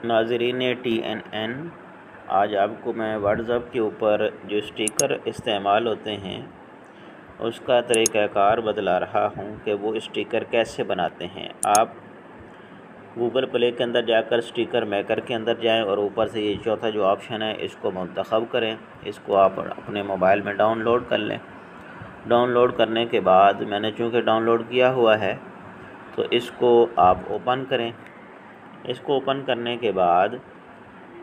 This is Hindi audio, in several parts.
नाज़रीन TNN, आज आपको मैं व्हाट्सएप के ऊपर जो स्टिकर इस्तेमाल होते हैं उसका तरीक़ाकार बतला रहा हूँ कि वो स्टिकर कैसे बनाते हैं। आप गूगल प्ले के अंदर जाकर स्टिकर मेकर के अंदर जाएं और ऊपर से ये चौथा जो ऑप्शन है इसको मुंतखब करें। इसको आप अपने मोबाइल में डाउनलोड कर लें। डाउनलोड करने के बाद मैंने चूँकि डाउनलोड किया हुआ है तो इसको आप ओपन करें। इसको ओपन करने के बाद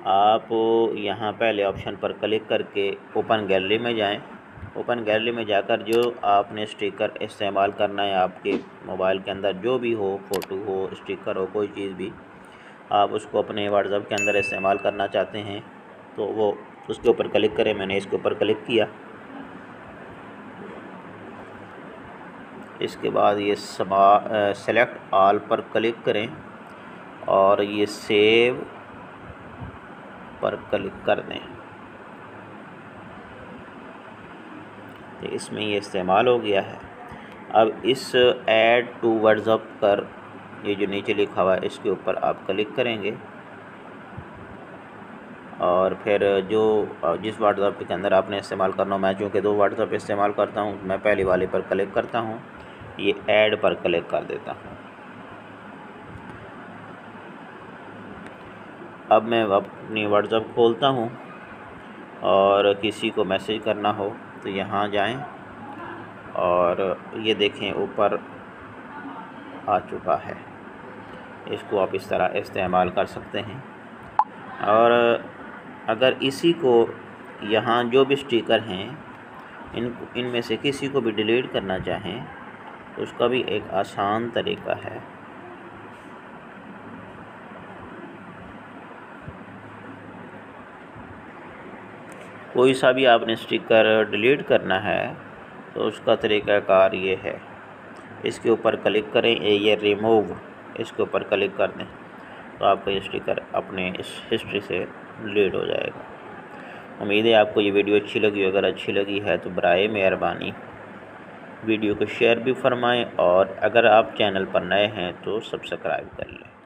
आप यहाँ पहले ऑप्शन पर क्लिक करके ओपन गैलरी में जाएं। ओपन गैलरी में जाकर जो आपने स्टिकर इस्तेमाल करना है, आपके मोबाइल के अंदर जो भी हो, फ़ोटो हो, स्टिकर हो, कोई चीज़ भी आप उसको अपने व्हाट्सएप के अंदर इस्तेमाल करना चाहते हैं तो वो उसके ऊपर क्लिक करें। मैंने इसके ऊपर क्लिक किया। इसके बाद ये सेलेक्ट ऑल पर क्लिक करें और ये सेव पर क्लिक कर दें। तो इसमें ये इस्तेमाल हो गया है। अब इस ऐड टू व्हाट्सएप पर ये जो नीचे लिखा हुआ है इसके ऊपर आप क्लिक करेंगे और फिर जो जिस व्हाट्सएप के अंदर आपने इस्तेमाल करना हो, मैं चूँकि 2 व्हाट्सएप इस्तेमाल करता हूँ, मैं पहले वाले पर क्लिक करता हूँ, ये ऐड पर क्लिक कर देता हूँ। अब मैं अपनी व्हाट्सएप खोलता हूँ और किसी को मैसेज करना हो तो यहाँ जाएं और ये देखें ऊपर आ चुका है। इसको आप इस तरह इस्तेमाल कर सकते हैं। और अगर इसी को यहाँ जो भी स्टिकर हैं इनमें से किसी को भी डिलीट करना चाहें तो उसका भी एक आसान तरीका है। कोई सा भी आपने स्टिकर डिलीट करना है तो उसका तरीक़ाकार ये है। इसके ऊपर क्लिक करें, ये रिमूव, इसके ऊपर क्लिक कर दें तो आपका ये स्टिकर अपने इस हिस्ट्री से डिलीट हो जाएगा। उम्मीद है आपको ये वीडियो अच्छी लगी। अगर अच्छी लगी है तो बराए मेहरबानी वीडियो को शेयर भी फरमाएं और अगर आप चैनल पर नए हैं तो सब्सक्राइब कर लें।